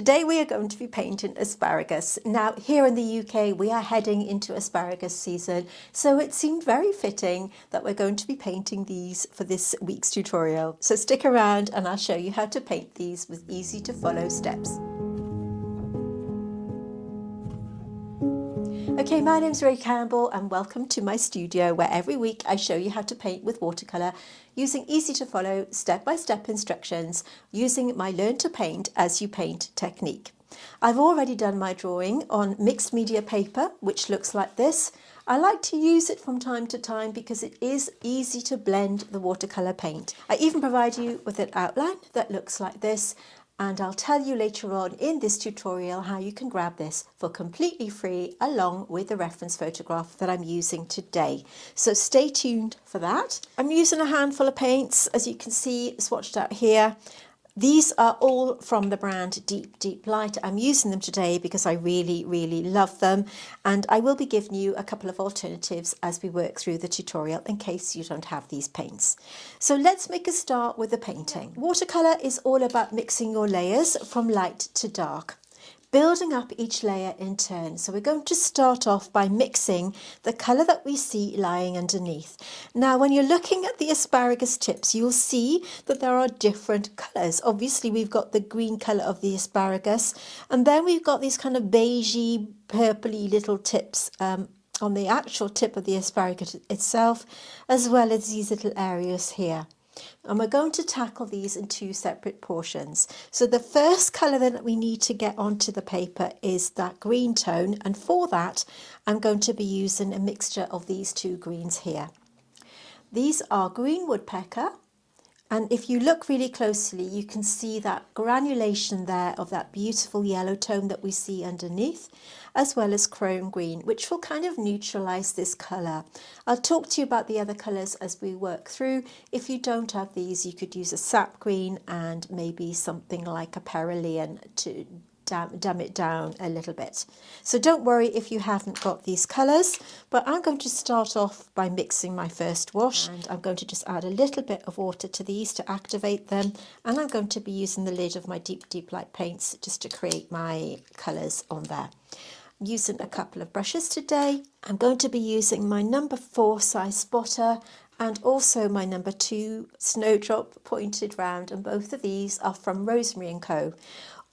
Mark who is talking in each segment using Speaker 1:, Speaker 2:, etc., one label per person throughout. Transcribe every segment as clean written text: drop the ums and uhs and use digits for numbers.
Speaker 1: Today we are going to be painting asparagus. Now here in the UK we are heading into asparagus season, so it seemed very fitting that we're going to be painting these for this week's tutorial. So stick around and I'll show you how to paint these with easy to follow steps. Okay, my name's Ray Campbell and welcome to my studio where every week I show you how to paint with watercolour using easy to follow step-by-step instructions using my Learn to Paint as you paint technique. I've already done my drawing on mixed media paper, which looks like this. I like to use it from time to time because it is easy to blend the watercolour paint. I even provide you with an outline that looks like this, and I'll tell you later on in this tutorial how you can grab this for completely free along with the reference photograph that I'm using today. So stay tuned for that. I'm using a handful of paints, as you can see swatched out here. These are all from the brand Deep Light. I'm using them today because I really love them, and I will be giving you a couple of alternatives as we work through the tutorial in case you don't have these paints. So let's make a start with the painting. Watercolour is all about mixing your layers from light to dark, building up each layer in turn. So we're going to start off by mixing the colour that we see lying underneath. Now when you're looking at the asparagus tips, you'll see that there are different colours. Obviously we've got the green colour of the asparagus, and then we've got these kind of beigey, purpley little tips on the actual tip of the asparagus itself, as well as these little areas here. And we're going to tackle these in two separate portions. So the first colour that we need to get onto the paper is that green tone, and for that I'm going to be using a mixture of these two greens here. These are green woodpecker, and if you look really closely you can see that granulation there of that beautiful yellow tone that we see underneath, as well as chrome green, which will kind of neutralize this color. I'll talk to you about the other colors as we work through. If you don't have these, you could use a sap green and maybe something like a Perylene to dumb it down a little bit. So don't worry if you haven't got these colors, but I'm going to start off by mixing my first wash, and I'm going to just add a little bit of water to these to activate them, and I'm going to be using the lid of my Deep Light paints just to create my colors on there. I'm using a couple of brushes today. I'm going to be using my number 4 size spotter and also my number 2 Snowdrop pointed round, and both of these are from Rosemary Co.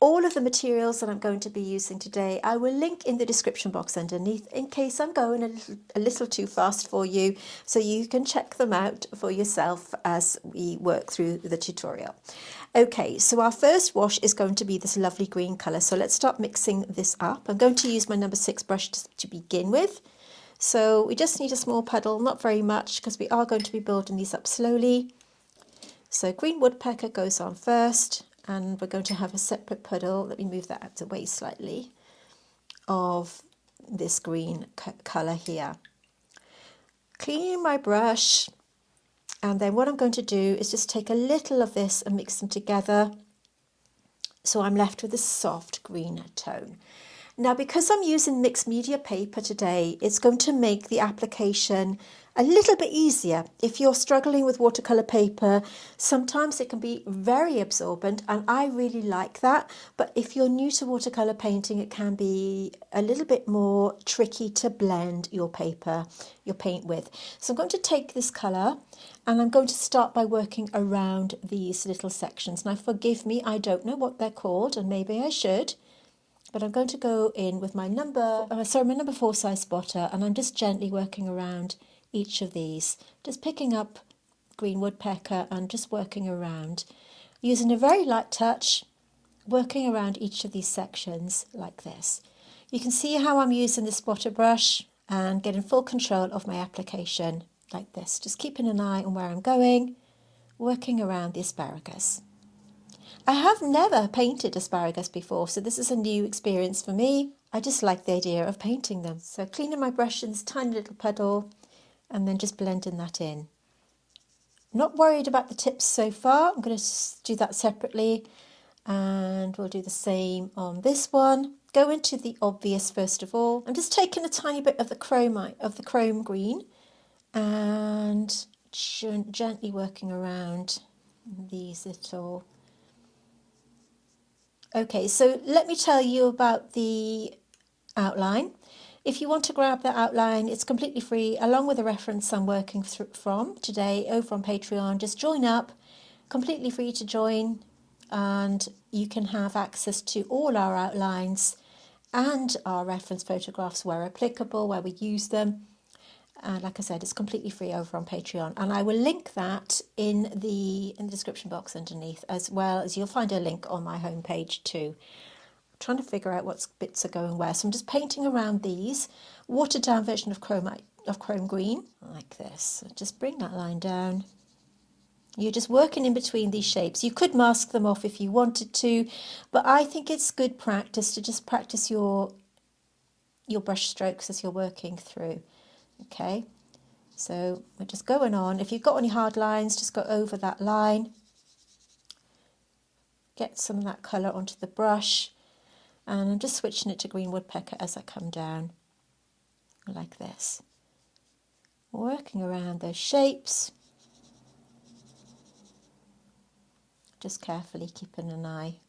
Speaker 1: All of the materials that I'm going to be using today I will link in the description box underneath in case I'm going a little too fast for you, so you can check them out for yourself as we work through the tutorial. Okay, so our first wash is going to be this lovely green colour, so let's start mixing this up. I'm going to use my number 6 brush to begin with. So we just need a small puddle, not very much, because we are going to be building these up slowly. So green woodpecker goes on first, and we're going to have a separate puddle. Let me move that out of the way slightly, of this green colour here. Cleaning my brush, and then what I'm going to do is just take a little of this and mix them together, so I'm left with a soft green tone. Now because I'm using mixed media paper today, it's going to make the application a little bit easier. If you're struggling with watercolour paper, sometimes it can be very absorbent, and I really like that, but if you're new to watercolour painting it can be a little bit more tricky to blend your paint with. So I'm going to take this colour and I'm going to start by working around these little sections. Now forgive me, I don't know what they're called, and maybe I should, but I'm going to go in with my number 4 size spotter, and I'm just gently working around each of these, just picking up green woodpecker and just working around, using a very light touch, working around each of these sections like this. You can see how I'm using the spotter brush and getting full control of my application like this, just keeping an eye on where I'm going, working around the asparagus. I have never painted asparagus before, so this is a new experience for me. I just like the idea of painting them. So cleaning my brush in this tiny little puddle and then just blending that in. Not worried about the tips so far. I'm going to do that separately, and we'll do the same on this one. Go into the obvious first of all. I'm just taking a tiny bit of the chrome green and gently working around these little Okay, so let me tell you about the outline. If you want to grab the outline, it's completely free, along with a reference I'm working from today over on Patreon. Just join up, completely free to join, and you can have access to all our outlines and our reference photographs where applicable, where we use them. And like I said, it's completely free over on Patreon, and I will link that in the description box underneath, as well as you'll find a link on my homepage too. I'm trying to figure out what bits are going where, so I'm just painting around these. Watered down version of chrome green, like this. So just bring that line down. You're just working in between these shapes. You could mask them off if you wanted to, but I think it's good practice to just practice your brush strokes as you're working through. Okay, so we're just going on. If you've got any hard lines, just go over that line. Get some of that colour onto the brush. And I'm just switching it to green woodpecker as I come down, like this. Working around those shapes. Just carefully keeping an eye.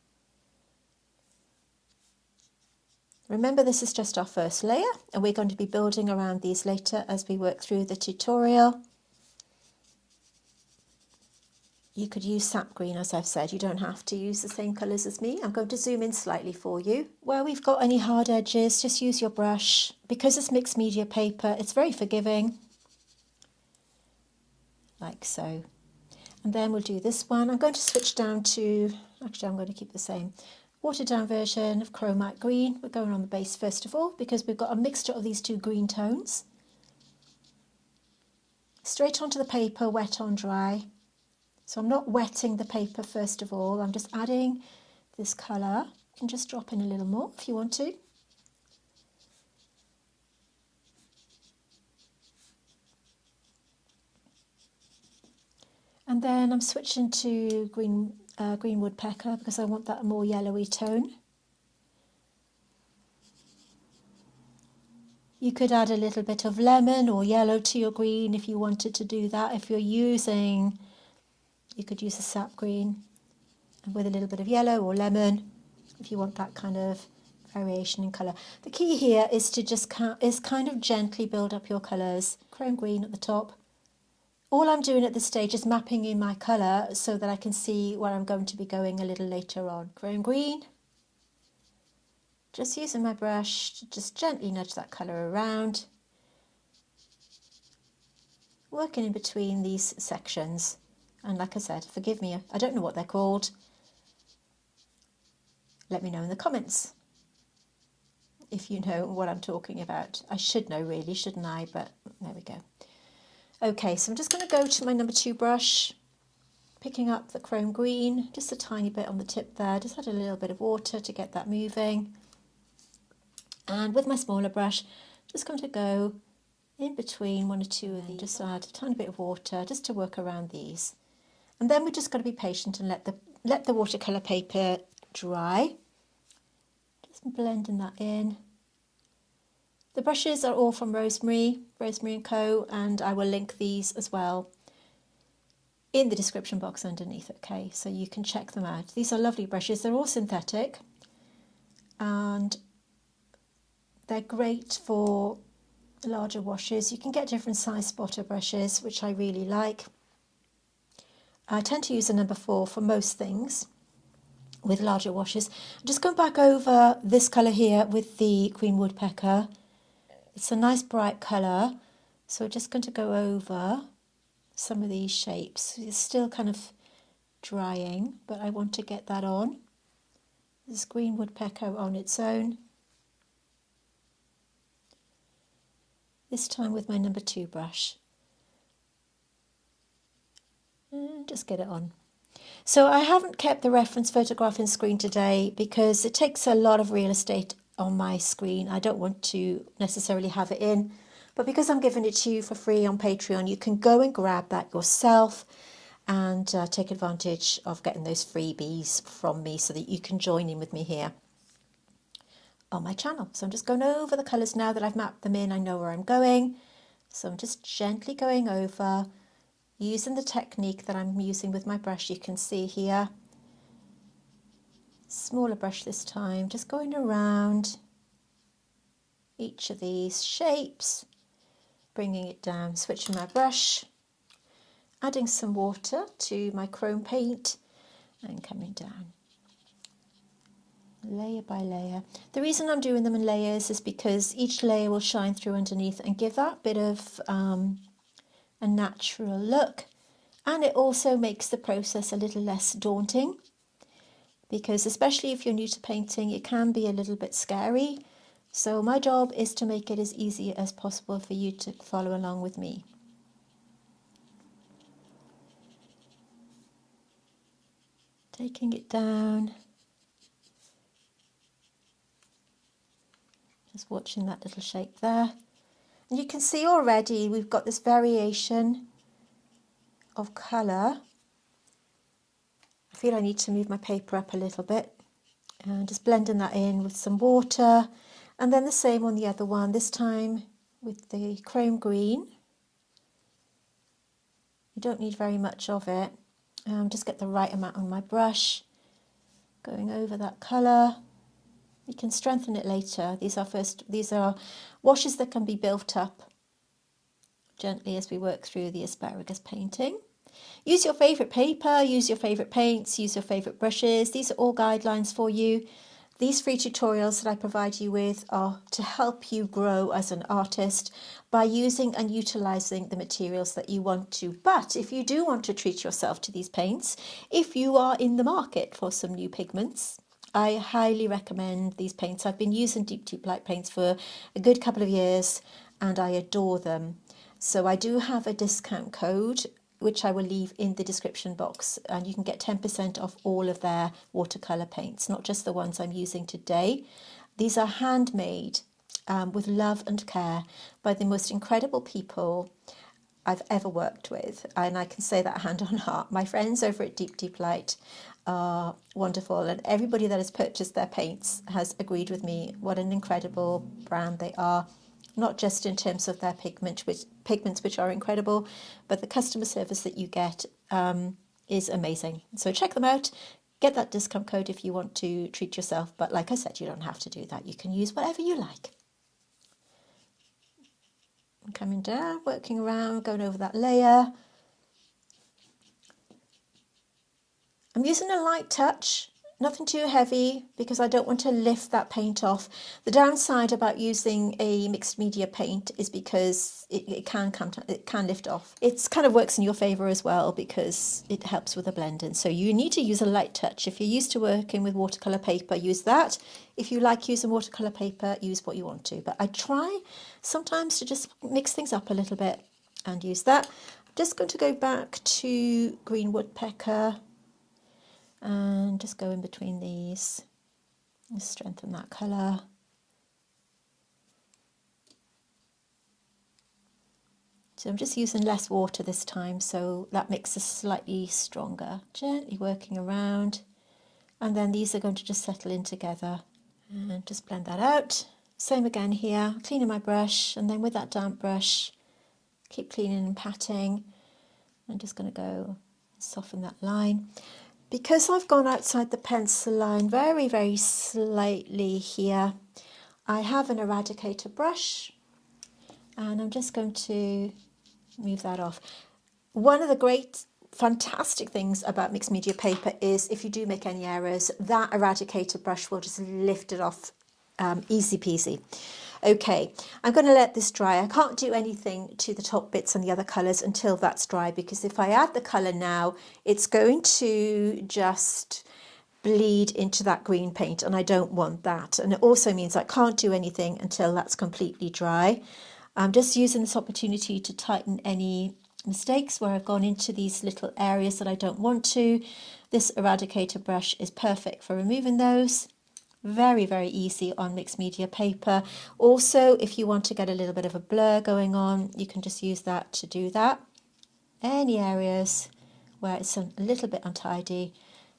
Speaker 1: Remember, this is just our first layer, and we're going to be building around these later as we work through the tutorial. You could use sap green, as I've said. You don't have to use the same colours as me. I'm going to zoom in slightly for you. Where we've got any hard edges, just use your brush. Because it's mixed media paper, it's very forgiving. Like so. And then we'll do this one. I'm going to switch down to, actually I'm going to keep the same, watered down version of chromite green. We're going on the base first of all, because we've got a mixture of these two green tones. Straight onto the paper, wet on dry. So I'm not wetting the paper first of all, I'm just adding this colour. You can just drop in a little more if you want to. And then I'm switching to green woodpecker because I want that more yellowy tone. You could add a little bit of lemon or yellow to your green if you wanted to do that. If you're using, you could use a sap green with a little bit of yellow or lemon if you want that kind of variation in colour. The key here is to just kind of gently build up your colours. Chrome green at the top. All I'm doing at this stage is mapping in my colour so that I can see where I'm going to be going a little later on. Chrome green. Just using my brush to just gently nudge that colour around. Working in between these sections. And like I said, forgive me, I don't know what they're called. Let me know in the comments if you know what I'm talking about. I should know really, shouldn't I? But there we go. Okay, so I'm just going to go to my number 2 brush, picking up the chrome green, just a tiny bit on the tip there, just add a little bit of water to get that moving. And with my smaller brush, just going to go in between one or two of these, just add a tiny bit of water just to work around these. And then we're just going to be patient and let the watercolour paper dry. Just blending that in. The brushes are all from Rosemary Co, and I will link these as well in the description box underneath, okay, so you can check them out. These are lovely brushes, they're all synthetic and they're great for larger washes. You can get different size spotter brushes, which I really like. I tend to use a number 4 for most things with larger washes. I'm just going back over this colour here with the green woodpecker. It's a nice bright colour, so we're just going to go over some of these shapes. It's still kind of drying, but I want to get that on. This green woodpecker on its own. This time with my number 2 brush. And just get it on. So I haven't kept the reference photograph in screen today because it takes a lot of real estate on my screen. I don't want to necessarily have it in, but because I'm giving it to you for free on Patreon, you can go and grab that yourself and take advantage of getting those freebies from me so that you can join in with me here on my channel. So I'm just going over the colours now that I've mapped them in. I know where I'm going, so I'm just gently going over using the technique that I'm using with my brush. You can see here Smaller brush this time, just going around each of these shapes, bringing it down, switching my brush, adding some water to my chrome paint and coming down. Layer by layer. The reason I'm doing them in layers is because each layer will shine through underneath and give that bit of a natural look, and it also makes the process a little less daunting, because especially if you're new to painting, it can be a little bit scary. So my job is to make it as easy as possible for you to follow along with me. Taking it down. Just watching that little shape there. And you can see already we've got this variation of colour. I feel I need to move my paper up a little bit. And just blending that in with some water. And then the same on the other one, this time with the chrome green. You don't need very much of it. Just get the right amount on my brush. Going over that colour. You can strengthen it later. These are washes that can be built up gently as we work through the asparagus painting. Use your favourite paper, use your favourite paints, use your favourite brushes. These are all guidelines for you. These free tutorials that I provide you with are to help you grow as an artist by using and utilising the materials that you want to. But if you do want to treat yourself to these paints, if you are in the market for some new pigments, I highly recommend these paints. I've been using deep light paints for a good couple of years and I adore them. So I do have a discount code which I will leave in the description box, and you can get 10% off all of their watercolour paints, not just the ones I'm using today. These are handmade with love and care by the most incredible people I've ever worked with, and I can say that hand on heart. My friends over at Deep Light are wonderful, and everybody that has purchased their paints has agreed with me what an incredible brand they are, not just in terms of their pigments which are incredible, but the customer service that you get is amazing. So check them out, get that discount code if you want to treat yourself, but like I said, you don't have to do that. You can use whatever you like. I'm coming down, working around, going over that layer. I'm using a light touch, nothing too heavy, because I don't want to lift that paint off. The downside about using a mixed media paint is because it can lift off. It kind of works in your favour as well because it helps with the blending. So you need to use a light touch. If you're used to working with watercolour paper, use that. If you like using watercolour paper, use what you want to. But I try sometimes to just mix things up a little bit and use that. I'm just going to go back to green woodpecker and just go in between these and strengthen that colour. So I'm just using less water this time, so that makes us slightly stronger. Gently working around, and then these are going to just settle in together and just blend that out. Same again here, cleaning my brush, and then with that damp brush, keep cleaning and patting. I'm just going to go soften that line. Because I've gone outside the pencil line very, very slightly here, I have an Eradicator brush and I'm just going to move that off. One of the great, fantastic things about mixed media paper is if you do make any errors, that Eradicator brush will just lift it off easy peasy. Okay, I'm going to let this dry. I can't do anything to the top bits and the other colours until that's dry, because if I add the colour now, it's going to just bleed into that green paint, and I don't want that. And it also means I can't do anything until that's completely dry. I'm just using this opportunity to tighten any mistakes where I've gone into these little areas that I don't want to. This Eradicator brush is perfect for removing those. Very, very easy on mixed media paper. Also, if you want to get a little bit of a blur going on, you can just use that to do that. Any areas where it's a little bit untidy,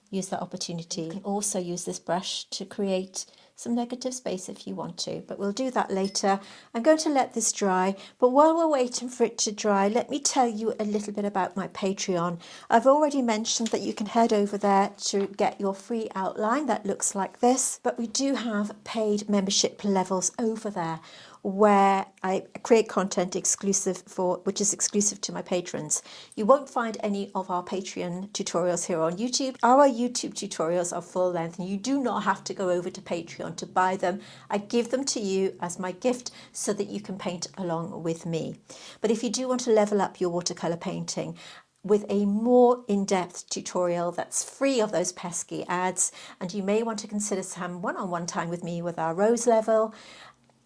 Speaker 1: use that opportunity. You can also use this brush to create some negative space if you want to, but we'll do that later. I'm going to let this dry, but while we're waiting for it to dry, let me tell you a little bit about my Patreon. I've already mentioned that you can head over there to get your free outline that looks like this, but we do have paid membership levels over there where I create content exclusive which is exclusive to my patrons. You won't find any of our Patreon tutorials here on YouTube. Our YouTube tutorials are full length and you do not have to go over to Patreon to buy them. I give them to you as my gift so that you can paint along with me. But if you do want to level up your watercolor painting with a more in-depth tutorial that's free of those pesky ads, and you may want to consider some one-on-one time with me with our rose level,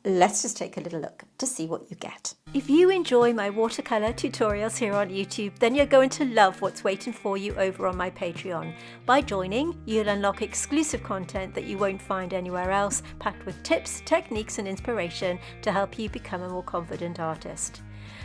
Speaker 1: let's just take a little look to see what you get. If you enjoy my watercolor tutorials here on YouTube, then you're going to love what's waiting for you over on my Patreon. By joining, you'll unlock exclusive content that you won't find anywhere else, packed with tips, techniques and inspiration to help you become a more confident artist.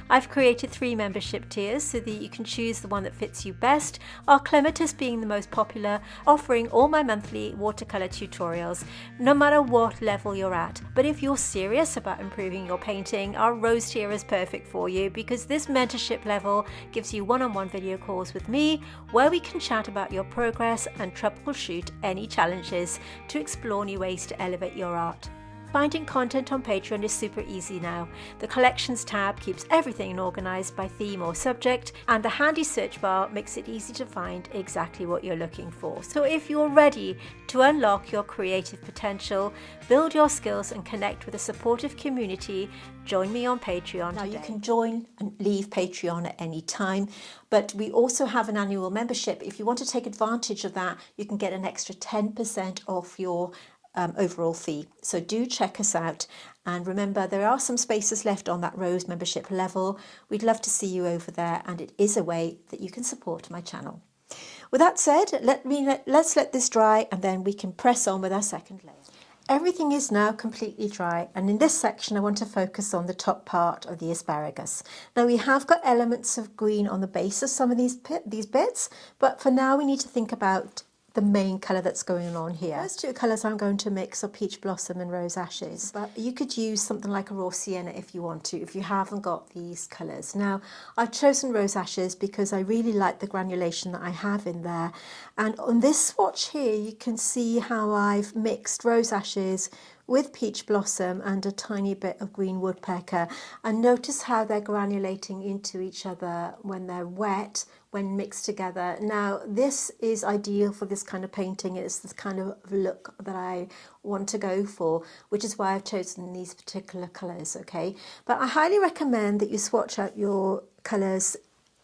Speaker 1: I've created 3 membership tiers so that you can choose the one that fits you best, our Clematis being the most popular, offering all my monthly watercolor tutorials, no matter what level you're at. But if you're serious about improving your painting, our Rose tier is perfect for you because this mentorship level gives you one-on-one video calls with me where we can chat about your progress and troubleshoot any challenges to explore new ways to elevate your art. Finding content on Patreon is super easy now. The collections tab keeps everything organised by theme or subject, and the handy search bar makes it easy to find exactly what you're looking for. So if you're ready to unlock your creative potential, build your skills and connect with a supportive community, join me on Patreon today. Now you can join and leave Patreon at any time, but we also have an annual membership. If you want to take advantage of that, you can get an extra 10% off your overall fee. So do check us out, and remember there are some spaces left on that Rose membership level. We'd love to see you over there, and it is a way that you can support my channel. With that said, let's let this dry and then we can press on with our second layer. Everything is now completely dry, and in this section I want to focus on the top part of the asparagus. Now we have got elements of green on the base of some of these bits, but for now we need to think about the main colour that's going on here. Those 2 colours I'm going to mix are Peach Blossom and Rose Ashes, but you could use something like a raw Sienna if you want to, if you haven't got these colours. Now I've chosen Rose Ashes because I really like the granulation that I have in there, and on this swatch here you can see how I've mixed Rose Ashes with Peach Blossom and a tiny bit of green Woodpecker, and notice how they're granulating into each other when they're wet, when mixed together. Now this is ideal for this kind of painting. It's this kind of look that I want to go for, which is why I've chosen these particular colours, okay? But I highly recommend that you swatch out your colours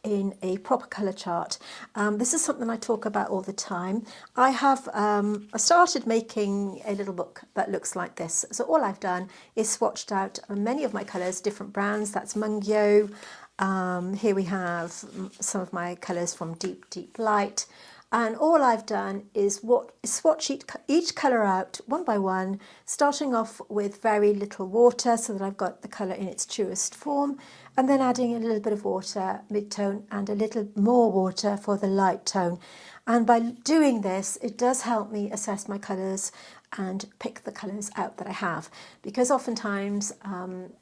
Speaker 1: in a proper colour chart. This is something I talk about all the time. I have started making a little book that looks like this. So all I've done is swatched out many of my colours, different brands. That's Mungyo. Here we have some of my colours from Deep Light. And all I've done is swatch each colour out one by one, starting off with very little water so that I've got the colour in its truest form, and then adding a little bit of water, mid-tone, and a little more water for the light tone. And by doing this, it does help me assess my colours and pick the colours out that I have, because oftentimes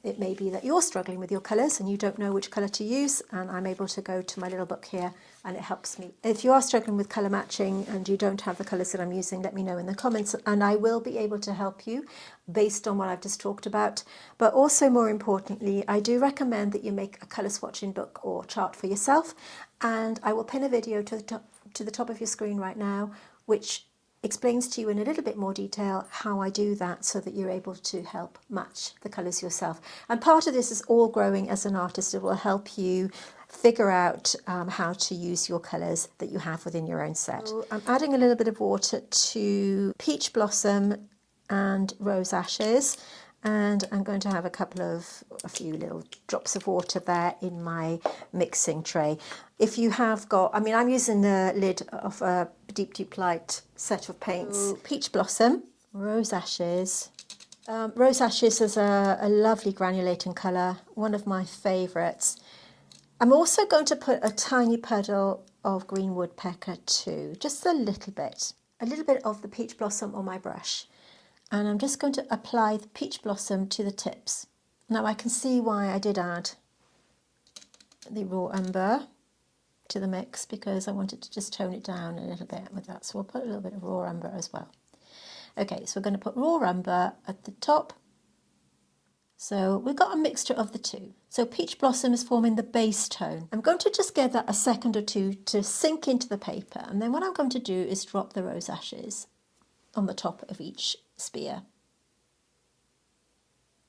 Speaker 1: it may be that you're struggling with your colours and you don't know which colour to use, and I'm able to go to my little book here and it helps me. If you are struggling with colour matching and you don't have the colours that I'm using, let me know in the comments and I will be able to help you based on what I've just talked about. But also, more importantly, I do recommend that you make a colour swatching book or chart for yourself, and I will pin a video to the top of your screen right now which explains to you in a little bit more detail how I do that so that you're able to help match the colours yourself. And part of this is all growing as an artist. It will help you figure out how to use your colours that you have within your own set. So I'm adding a little bit of water to Peach Blossom and Rose Ashes, and I'm going to have a few little drops of water there in my mixing tray. If you have got, I'm using the lid of a Deep Light set of paints. So, Peach Blossom, Rose Ashes. Rose Ashes is a lovely granulating colour, one of my favourites. I'm also going to put a tiny puddle of green Woodpecker too, just a little bit of the Peach Blossom on my brush. And I'm just going to apply the peach blossom to the tips. Now I can see why I did add the raw umber to the mix, because I wanted to just tone it down a little bit with that. So we'll put a little bit of raw umber as well. Okay, so we're going to put raw umber at the top. So we've got a mixture of the two. So peach blossom is forming the base tone. I'm going to just give that a second or two to sink into the paper. And then what I'm going to do is drop the rose ashes on the top of each spear.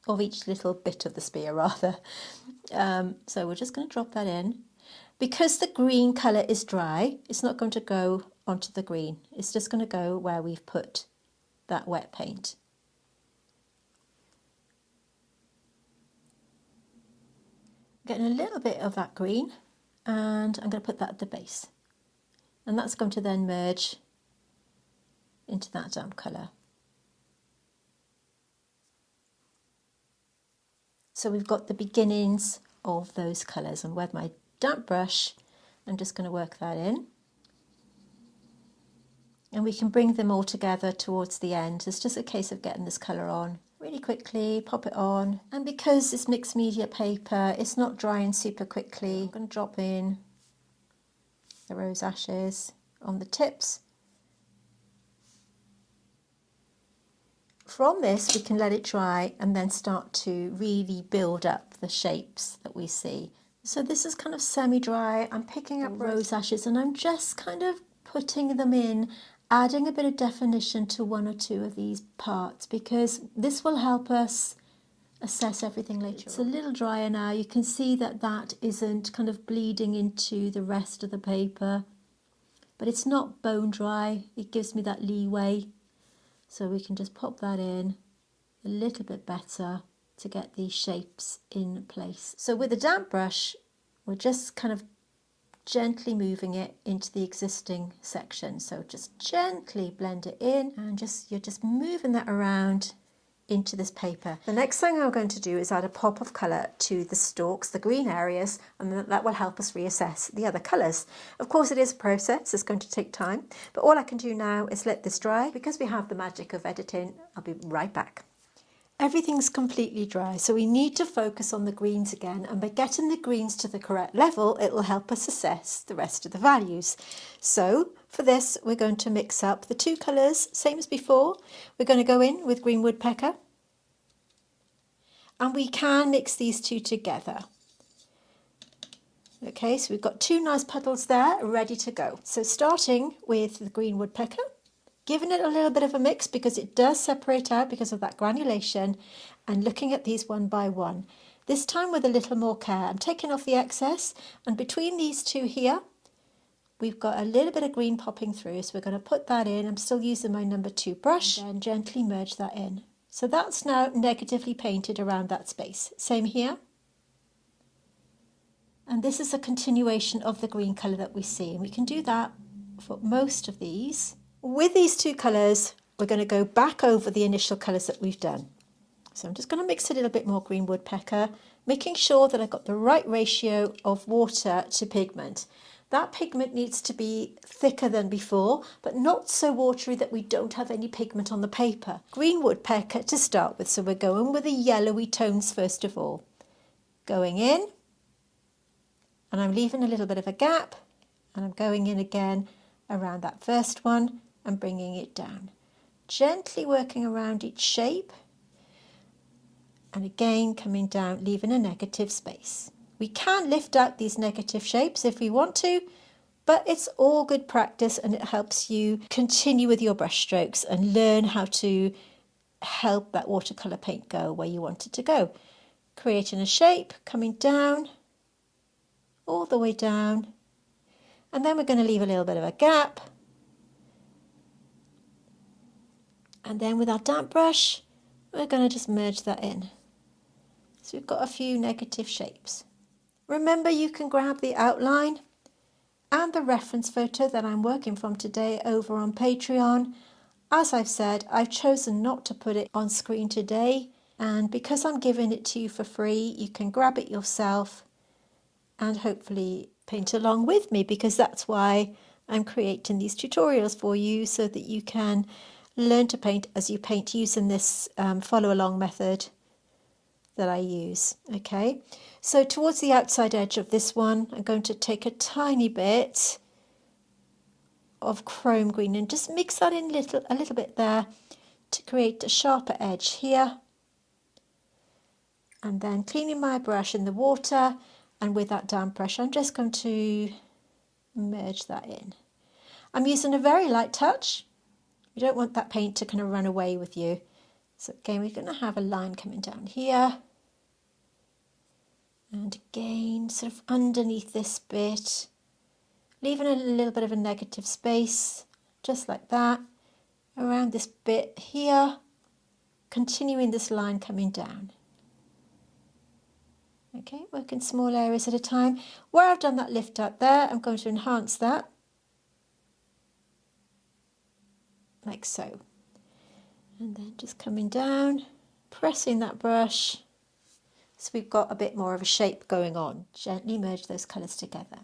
Speaker 1: Of each little bit of the spear, rather. So we're just going to drop that in. Because the green colour is dry, it's not going to go onto the green. It's just going to go where we've put that wet paint. Getting a little bit of that green, and I'm going to put that at the base. And that's going to then merge into that damp colour. So we've got the beginnings of those colours, and with my damp brush I'm just going to work that in, and we can bring them all together towards the end. It's just a case of getting this colour on really quickly, pop it on, and because it's mixed media paper, it's not drying super quickly. I'm going to drop in the rose ashes on the tips. From this we can let it dry and then start to really build up the shapes that we see. So this is kind of semi-dry. I'm picking up rose ashes and I'm just kind of putting them in, adding a bit of definition to one or two of these parts, because this will help us assess everything later. It's a little drier now. You can see that that isn't kind of bleeding into the rest of the paper, but it's not bone dry. It gives me that leeway. So we can just pop that in a little bit better to get these shapes in place. So with a damp brush, we're just kind of gently moving it into the existing section. So just gently blend it in, and you're just moving that around into this paper. The next thing I'm going to do is add a pop of colour to the stalks, the green areas, and that will help us reassess the other colours. Of course it is a process, it's going to take time, but all I can do now is let this dry. Because we have the magic of editing, I'll be right back. Everything's completely dry, so we need to focus on the greens again, and by getting the greens to the correct level, it will help us assess the rest of the values. So for this, we're going to mix up the two colours, same as before. We're going to go in with green woodpecker, and we can mix these two together. Okay, so we've got two nice petals there ready to go. So starting with the green woodpecker, giving it a little bit of a mix because it does separate out because of that granulation, and looking at these one by one. This time with a little more care. I'm taking off the excess, and between these two here, we've got a little bit of green popping through, so we're going to put that in. I'm still using my number 2 brush, and then gently merge that in. So that's now negatively painted around that space. Same here. And this is a continuation of the green colour that we see, and we can do that for most of these. With these two colours, we're going to go back over the initial colours that we've done. So I'm just going to mix a little bit more green woodpecker, making sure that I've got the right ratio of water to pigment. That pigment needs to be thicker than before, but not so watery that we don't have any pigment on the paper. Green woodpecker to start with, so we're going with the yellowy tones first of all. Going in, and I'm leaving a little bit of a gap, and I'm going in again around that first one and bringing it down. Gently working around each shape, and again coming down, leaving a negative space. We can lift out these negative shapes if we want to, but it's all good practice, and it helps you continue with your brush strokes and learn how to help that watercolour paint go where you want it to go. Creating a shape, coming down, all the way down, and then we're going to leave a little bit of a gap, and then with our damp brush we're going to just merge that in. So we've got a few negative shapes. Remember, you can grab the outline and the reference photo that I'm working from today over on Patreon. As I've said, I've chosen not to put it on screen today, and because I'm giving it to you for free, you can grab it yourself and hopefully paint along with me, because that's why I'm creating these tutorials for you, so that you can learn to paint as you paint using this follow along method that I use. Okay, so towards the outside edge of this one, I'm going to take a tiny bit of chrome green and just mix that in a little bit there to create a sharper edge here. And then cleaning my brush in the water, and with that damp brush, I'm just going to merge that in. I'm using a very light touch. You don't want that paint to kind of run away with you. So again, we're going to have a line coming down here. And again, sort of underneath this bit, leaving a little bit of a negative space, just like that, around this bit here, continuing this line coming down. Okay, work in small areas at a time. Where I've done that lift out there, I'm going to enhance that, like so. And then just coming down, pressing that brush, so we've got a bit more of a shape going on. Gently merge those colours together.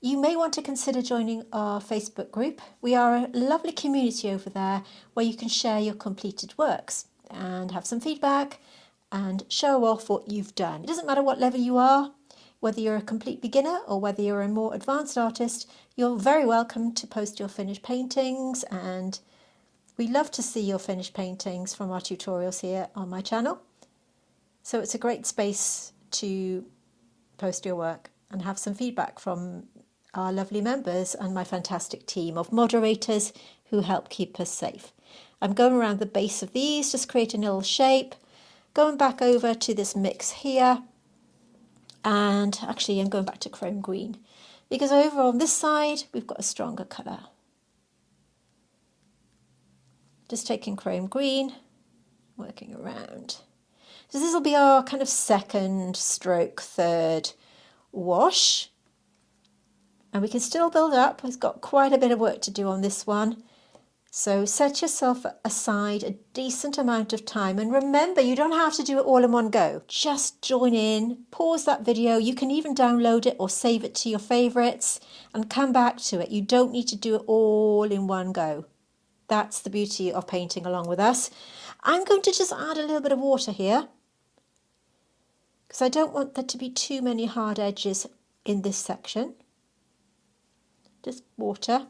Speaker 1: You may want to consider joining our Facebook group. We are a lovely community over there where you can share your completed works and have some feedback and show off what you've done. It doesn't matter what level you are, whether you're a complete beginner or whether you're a more advanced artist, you're very welcome to post your finished paintings, and we love to see your finished paintings from our tutorials here on my channel. So it's a great space to post your work and have some feedback from our lovely members and my fantastic team of moderators who help keep us safe. I'm going around the base of these, just creating a little shape, going back over to this mix here, and actually I'm going back to chrome green because over on this side we've got a stronger colour. Just taking chrome green, working around. So this will be our kind of second stroke, third wash. And we can still build up. We've got quite a bit of work to do on this one. So set yourself aside a decent amount of time. And remember, you don't have to do it all in one go. Just join in, pause that video. You can even download it or save it to your favourites and come back to it. You don't need to do it all in one go. That's the beauty of painting along with us. I'm going to just add a little bit of water here, because I don't want there to be too many hard edges in this section. Just water.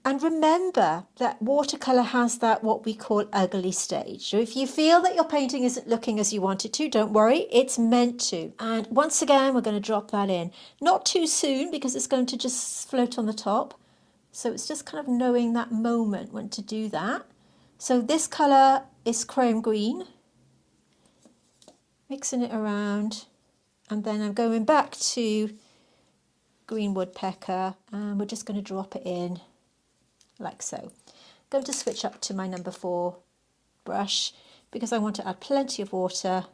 Speaker 1: And remember that watercolour has that what we call ugly stage. So if you feel that your painting isn't looking as you want it to, don't worry, it's meant to. And once again, we're going to drop that in. Not too soon, because it's going to just float on the top. So it's just kind of knowing that moment when to do that. So this colour is chrome green. Mixing it around, and then I'm going back to green woodpecker, and we're just going to drop it in like so. I'm going to switch up to my number 4 brush because I want to add plenty of water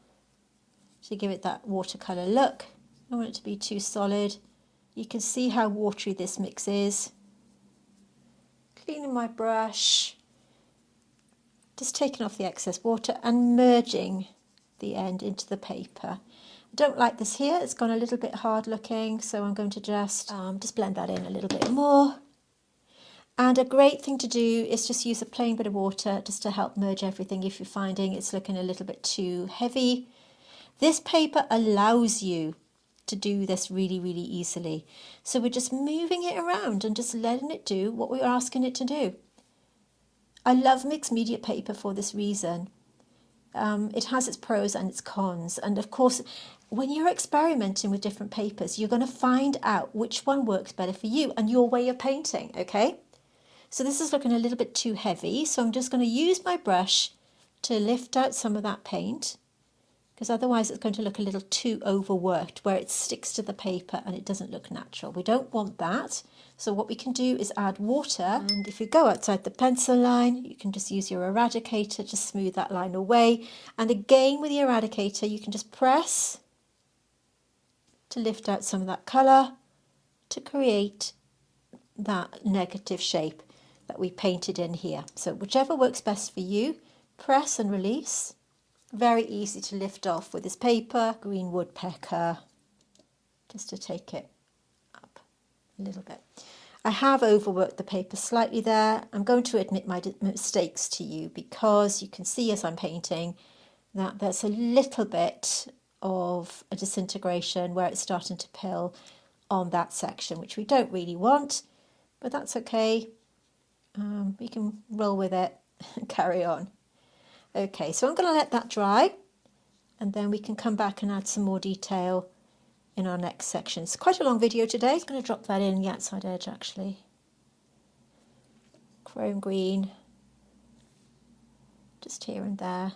Speaker 1: to give it that watercolour look. I don't want it to be too solid. You can see how watery this mix is. Cleaning my brush, just taking off the excess water and merging the end into the paper. I don't like this here, it's gone a little bit hard looking, so I'm going to just blend that in a little bit more. And a great thing to do is just use a plain bit of water just to help merge everything if you're finding it's looking a little bit too heavy. This paper allows you to do this really, really easily. So we're just moving it around and just letting it do what we're asking it to do. I love mixed media paper for this reason. It has its pros and its cons, and of course when you're experimenting with different papers you're going to find out which one works better for you and your way of painting. Okay, so this is looking a little bit too heavy, so I'm just going to use my brush to lift out some of that paint, because otherwise it's going to look a little too overworked where it sticks to the paper and it doesn't look natural. We don't want that. So what we can do is add water, and if you go outside the pencil line, you can just use your Eradicator to smooth that line away. And again with the Eradicator, you can just press to lift out some of that colour to create that negative shape that we painted in here. So whichever works best for you, press and release. Very easy to lift off with this paper, green woodpecker, just to take it up a little bit. I have overworked the paper slightly there. I'm going to admit my mistakes to you because you can see as I'm painting that there's a little bit of a disintegration where it's starting to pill on that section, which we don't really want, but that's okay. We can roll with it and carry on. Okay, so I'm going to let that dry and then we can come back and add some more detail in our next section. It's quite a long video today. I'm going to drop that in the outside edge actually. Chrome green, just here and there.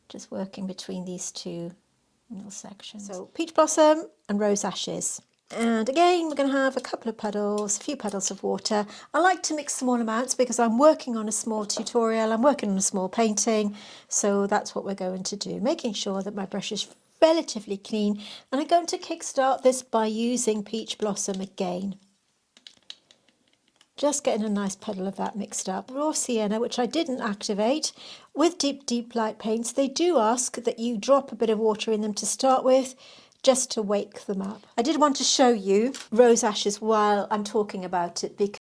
Speaker 1: Just working between these two little sections. So peach blossom and rose ashes. And again, we're going to have a couple of puddles, a few puddles of water. I like to mix small amounts because I'm working on a small tutorial, I'm working on a small painting, so that's what we're going to do, making sure that my brush is relatively clean. And I'm going to kickstart this by using peach blossom again. Just getting a nice puddle of that mixed up. Raw sienna, which I didn't activate. With deep light paints, they do ask that you drop a bit of water in them to start with, just to wake them up. I did want to show you rose ashes while I'm talking about it because